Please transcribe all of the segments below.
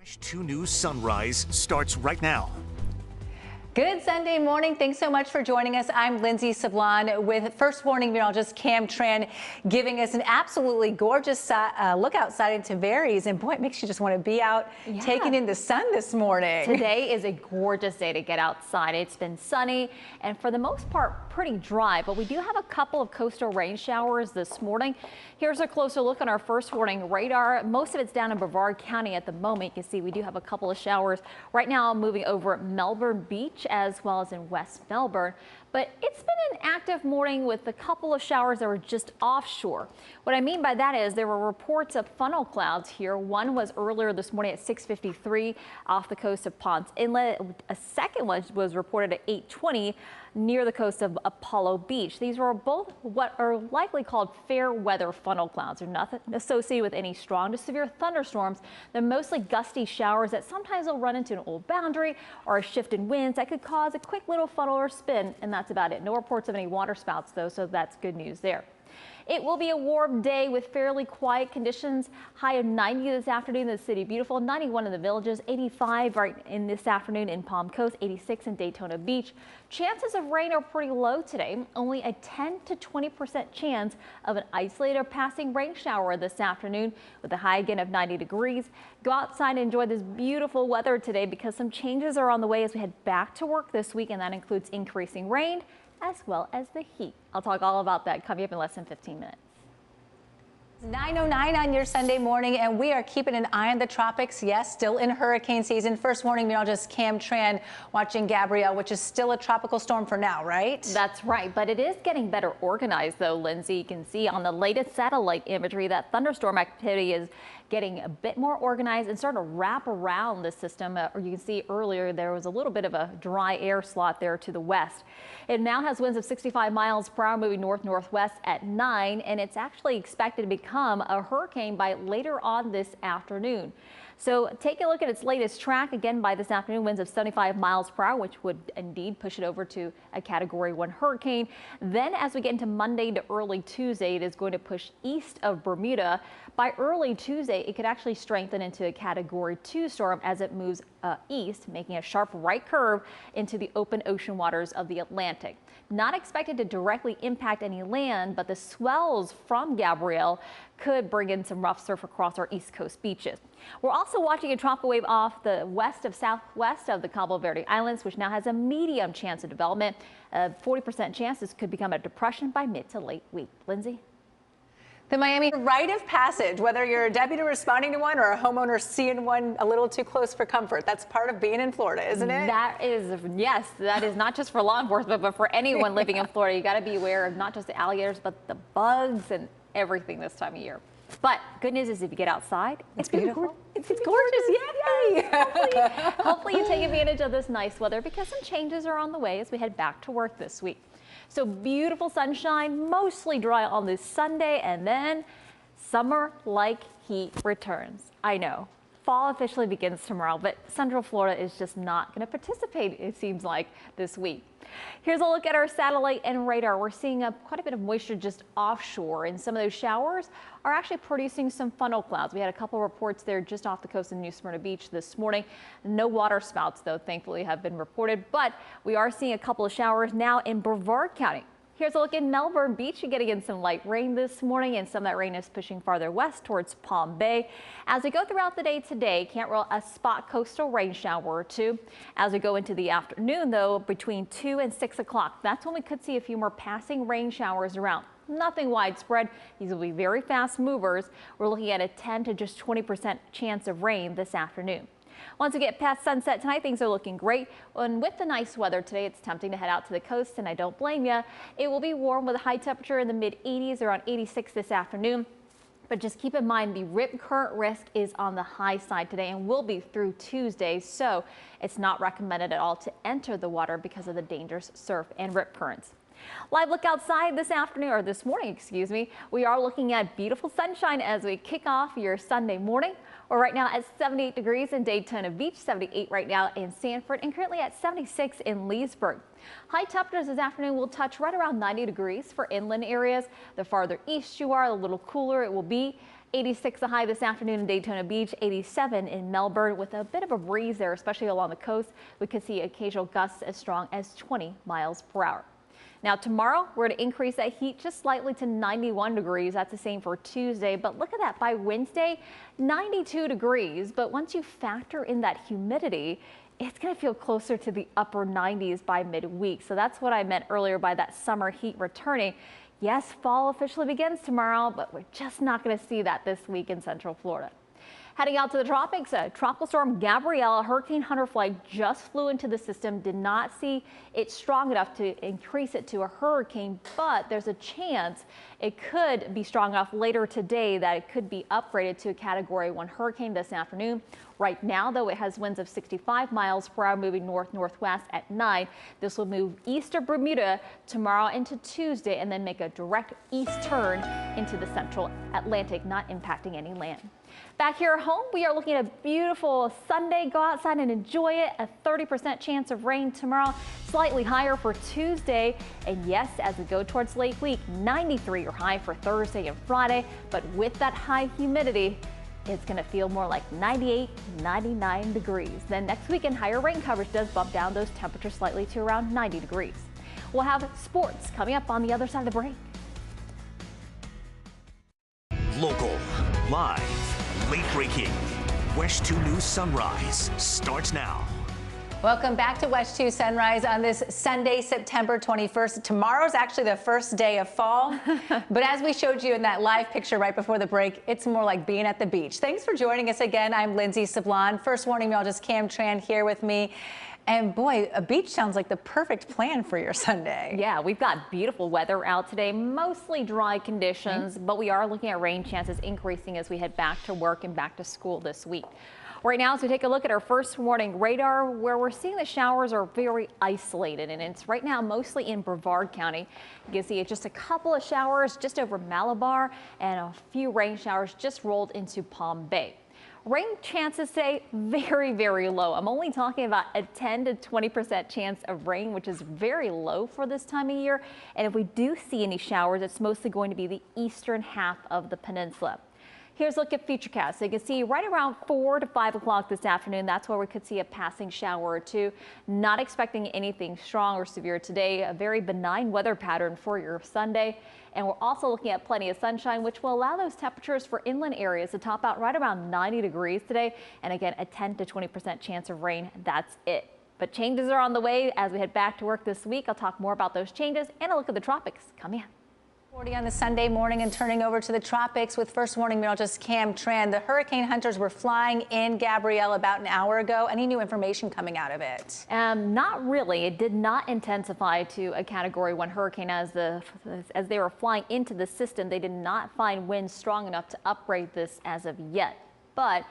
WESH 2 News Sunrise starts right now. Good Sunday morning. Thanks so much for joining us. I'm Lindsay Sablon with First Warning Meteorologist Cam Tran giving us an absolutely gorgeous look outside into Varies. And boy, it makes you just want to be out taking in the sun this morning. Today is a gorgeous day to get outside. It's been sunny and for the most part pretty dry, but we do have a couple of coastal rain showers this morning. Here's a closer look on our First Warning radar. Most of it's down in Brevard County at the moment. You can see we do have a couple of showers right now moving over Melbourne Beach as well as in West Melbourne. But it's been an active morning with a couple of showers that were just offshore. What I mean by that is there were reports of funnel clouds here. One was earlier this morning at 6:53 off the coast of Ponce Inlet. A second one was reported at 8:20 near the coast of Apollo Beach. These were both what are likely called fair weather funnel clouds. They're nothing associated with any strong to severe thunderstorms. They're mostly gusty showers that sometimes will run into an old boundary or a shift in winds that could cause a quick little funnel or spin, and that's about it. No reports of any water spouts though, so that's good news there. It will be a warm day with fairly quiet conditions. High of 90 this afternoon in the City Beautiful, 91 in the Villages, 85 right in this afternoon in Palm Coast, 86 in Daytona Beach. Chances of rain are pretty low today. Only a 10 to 20% chance of an isolated or passing rain shower this afternoon with a high again of 90 degrees. Go outside and enjoy this beautiful weather today because some changes are on the way as we head back to work this week, and that includes increasing rain as well as the heat. I'll talk all about that coming up in less than 15 minutes. 9:09 on your Sunday morning, and we are keeping an eye on the tropics. Yes, still in hurricane season. First Warning Meteorologist Cam Tran watching Gabrielle, which is still a tropical storm for now, right? That's right, but it is getting better organized though, Lindsay. You can see on the latest satellite imagery that thunderstorm activity is getting a bit more organized and starting to wrap around the system. Or you can see earlier there was a little bit of a dry air slot there to the west. It now has winds of 65 miles per hour moving north-northwest at 9, and it's actually expected to become a hurricane by later on this afternoon. So take a look at its latest track again by this afternoon. Winds of 75 miles per hour, which would indeed push it over to a Category 1 hurricane. Then as we get into Monday to early Tuesday, it is going to push east of Bermuda. By early Tuesday, it could actually strengthen into a Category 2 storm as it moves east, making a sharp right curve into the open ocean waters of the Atlantic. Not expected to directly impact any land, but the swells from Gabrielle could bring in some rough surf across our east coast beaches. We're also watching a tropical wave off the west of southwest of the Cabo Verde Islands, which now has a medium chance of development. 40% chance this could become a depression by mid to late week. Lindsay? The Miami rite of passage, whether you're a deputy responding to one or a homeowner seeing one a little too close for comfort. That's part of being in Florida, isn't it? That is, yes, that is not just for law enforcement, but for anyone living in Florida. You got to be aware of not just the alligators, but the bugs and everything this time of year. But good news is if you get outside, it's beautiful. It's gorgeous. Yay! Hopefully you take advantage of this nice weather because some changes are on the way as we head back to work this week. So beautiful sunshine, mostly dry on this Sunday, and then summer-like heat returns. I know. Fall officially begins tomorrow, but Central Florida is just not going to participate, it seems like, this week. Here's a look at our satellite and radar. We're seeing quite a bit of moisture just offshore, and some of those showers are actually producing some funnel clouds. We had a couple reports there just off the coast of New Smyrna Beach this morning. No water spouts, though, thankfully, have been reported, but we are seeing a couple of showers now in Brevard County. Here's a look in Melbourne Beach. You're getting in some light rain this morning, and some of that rain is pushing farther west towards Palm Bay. As we go throughout the day today, can't rule a spot coastal rain shower or two. As we go into the afternoon, though, between 2 and 6 o'clock, that's when we could see a few more passing rain showers around. Nothing widespread. These will be very fast movers. We're looking at a 10 to just 20% chance of rain this afternoon. Once we get past sunset tonight, things are looking great. And with the nice weather today, it's tempting to head out to the coast, and I don't blame you. It will be warm with a high temperature in the mid-80s, around 86 this afternoon. But just keep in mind the rip current risk is on the high side today and will be through Tuesday. So it's not recommended at all to enter the water because of the dangerous surf and rip currents. Live look outside this afternoon, or this morning, excuse me. We are looking at beautiful sunshine as we kick off your Sunday morning. We're right now at 78 degrees in Daytona Beach, 78 right now in Sanford, and currently at 76 in Leesburg. High temperatures this afternoon will touch right around 90 degrees for inland areas. The farther east you are, the little cooler it will be. 86 the high this afternoon in Daytona Beach, 87 in Melbourne with a bit of a breeze there, especially along the coast. We could see occasional gusts as strong as 20 miles per hour. Now tomorrow, we're going to increase that heat just slightly to 91 degrees. That's the same for Tuesday. But look at that, by Wednesday, 92 degrees. But once you factor in that humidity, it's going to feel closer to the upper 90s by midweek. So that's what I meant earlier by that summer heat returning. Yes, fall officially begins tomorrow, but we're just not going to see that this week in Central Florida. Heading out to the tropics, Tropical Storm Gabrielle, hurricane hunter flag just flew into the system. Did not see it strong enough to increase it to a hurricane, but there's a chance it could be strong enough later today that it could be upgraded to a Category 1 hurricane this afternoon. Right now, though, it has winds of 65 miles per hour moving north-northwest at 9. This will move east of Bermuda tomorrow into Tuesday and then make a direct east turn into the central Atlantic, not impacting any land. Back here at home, we are looking at a beautiful Sunday. Go outside and enjoy it. A 30% chance of rain tomorrow, slightly higher for Tuesday. And yes, as we go towards late week, 93 or high for Thursday and Friday. But with that high humidity, it's going to feel more like 98, 99 degrees. Then next weekend, higher rain coverage does bump down those temperatures slightly to around 90 degrees. We'll have sports coming up on the other side of the break. Local, live, late breaking. WESH 2 News Sunrise starts now. Welcome back to WESH 2 Sunrise on this Sunday, September 21st. Tomorrow's actually the first day of fall, but as we showed you in that live picture right before the break, it's more like being at the beach. Thanks for joining us again. I'm Lindsay Sablon. First warning meteorologist Cam Tran here with me. And boy, a beach sounds like the perfect plan for your Sunday. Yeah, we've got beautiful weather out today, mostly dry conditions, but we are looking at rain chances increasing as we head back to work and back to school this week. Right now, as we take a look at our first warning radar, where we're seeing the showers are very isolated, and it's right now mostly in Brevard County. You can see it's just a couple of showers just over Malabar and a few rain showers just rolled into Palm Bay. Rain chances say very, very low. I'm only talking about a 10 to 20% chance of rain, which is very low for this time of year. And if we do see any showers, it's mostly going to be the eastern half of the peninsula. Here's a look at Futurecast. So you can see right around 4 to 5 o'clock this afternoon, that's where we could see a passing shower or two. Not expecting anything strong or severe today. A very benign weather pattern for your Sunday. And we're also looking at plenty of sunshine, which will allow those temperatures for inland areas to top out right around 90 degrees today. And again, a 10 to 20% chance of rain. That's it. But changes are on the way as we head back to work this week. I'll talk more about those changes and a look at the tropics coming up. 40 on the Sunday morning and turning over to the tropics with first warning meteorologist Cam Tran. The hurricane hunters were flying in Gabrielle about an hour ago. Any new information coming out of it? Not really. It did not intensify to a Category 1 hurricane as they were flying into the system. They did not find winds strong enough to upgrade this as of yet. But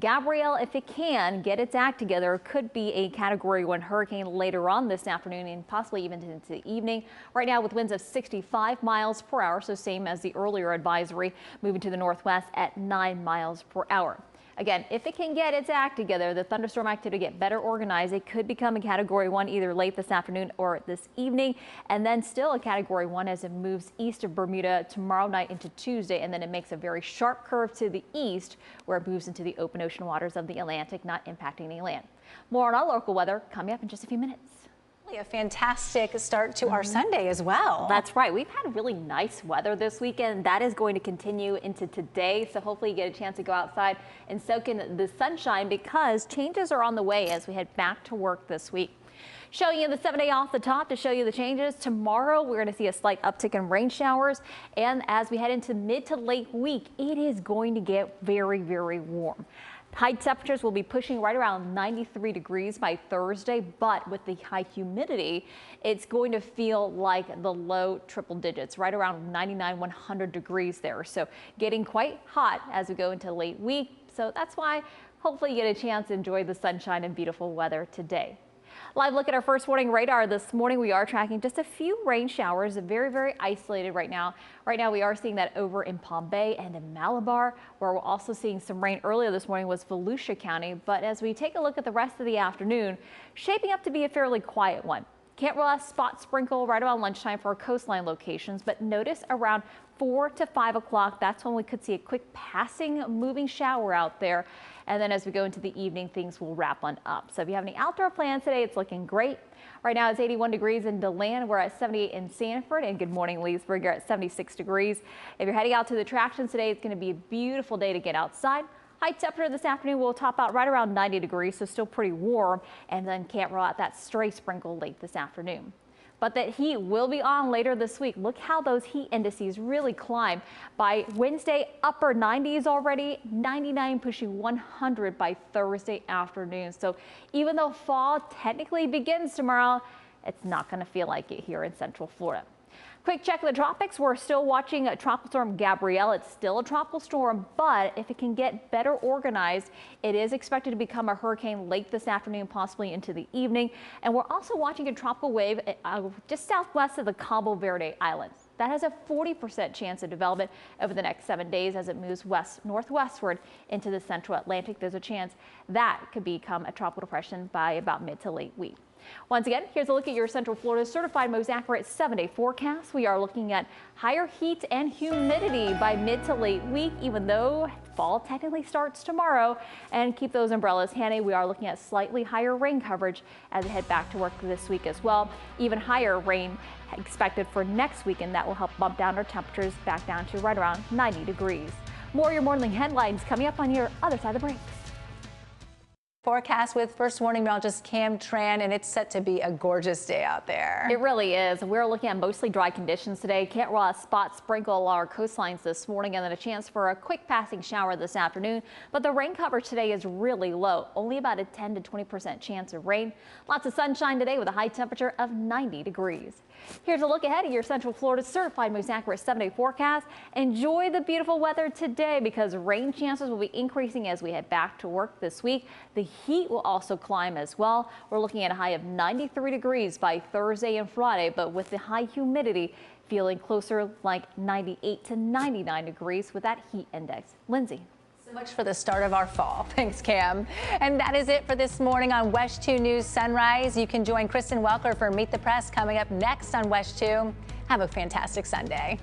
Gabrielle, if it can get its act together, could be a Category 1 hurricane later on this afternoon and possibly even into the evening. Right now with winds of 65 miles per hour, so same as the earlier advisory, moving to the northwest at 9 miles per hour. Again, if it can get its act together, the thunderstorm activity get better organized, it could become a Category 1 either late this afternoon or this evening, and then still a Category 1 as it moves east of Bermuda tomorrow night into Tuesday, and then it makes a very sharp curve to the east where it moves into the open ocean waters of the Atlantic, not impacting any land. More on our local weather coming up in just a few minutes. A fantastic start to our Sunday as well. That's right. We've had really nice weather this weekend. That is going to continue into today. So hopefully you get a chance to go outside and soak in the sunshine because changes are on the way as we head back to work this week. Showing you the 7-day off the top to show you the changes. Tomorrow, we're going to see a slight uptick in rain showers. And as we head into mid to late week, it is going to get very, very warm. High temperatures will be pushing right around 93 degrees by Thursday, but with the high humidity, it's going to feel like the low triple digits, right around 99, 100 degrees there. So getting quite hot as we go into late week. So that's why hopefully you get a chance to enjoy the sunshine and beautiful weather today. Live look at our first warning radar this morning. We are tracking just a few rain showers, very, very isolated right now. Right now we are seeing that over in Palm Bay and in Malabar, where we're also seeing some rain earlier this morning was Volusia County. But as we take a look at the rest of the afternoon, shaping up to be a fairly quiet one. Can't rule out spot sprinkle right around lunchtime for our coastline locations, but notice around 4 to 5 o'clock, that's when we could see a quick passing moving shower out there. And then as we go into the evening, things will wrap on up. So if you have any outdoor plans today, it's looking great. Right now it's 81 degrees in DeLand. We're at 78 in Sanford, and good morning, Leesburg. You're at 76 degrees. If you're heading out to the attractions today, it's going to be a beautiful day to get outside. High temperature this afternoon will top out right around 90 degrees, so still pretty warm, and then can't rule out that stray sprinkle late this afternoon. But that heat will be on later this week. Look how those heat indices really climb. By Wednesday, upper 90s already, 99 pushing 100 by Thursday afternoon. So even though fall technically begins tomorrow, it's not going to feel like it here in Central Florida. Quick check of the tropics. We're still watching a tropical storm Gabrielle. It's still a tropical storm, but if it can get better organized, it is expected to become a hurricane late this afternoon, possibly into the evening. And we're also watching a tropical wave just southwest of the Cabo Verde Islands. That has a 40% chance of development over the next 7 days as it moves west-northwestward into the central Atlantic. There's a chance that could become a tropical depression by about mid to late week. Once again, here's a look at your Central Florida certified most accurate 7-day forecast. We are looking at higher heat and humidity by mid to late week, even though fall technically starts tomorrow. And keep those umbrellas handy. We are looking at slightly higher rain coverage as we head back to work this week as well. Even higher rain expected for next week, and that will help bump down our temperatures back down to right around 90 degrees. More of your morning headlines coming up on your other side of the break. Forecast with first warning meteorologist Cam Tran, and it's set to be a gorgeous day out there. It really is. We're looking at mostly dry conditions today. Can't rule out spot sprinkle along our coastlines this morning, and then a chance for a quick passing shower this afternoon. But the rain coverage today is really low, only about a 10 to 20% chance of rain. Lots of sunshine today with a high temperature of 90 degrees. Here's a look ahead of your Central Florida certified most accurate 7-day forecast. Enjoy the beautiful weather today because rain chances will be increasing as we head back to work this week. The heat will also climb as well. We're looking at a high of 93 degrees by Thursday and Friday, but with the high humidity feeling closer like 98 to 99 degrees with that heat index. Lindsay. So much for the start of our fall. Thanks, Cam. And that is it for this morning on WESH 2 News Sunrise. You can join Kristen Welker for Meet the Press coming up next on WESH 2. Have a fantastic Sunday.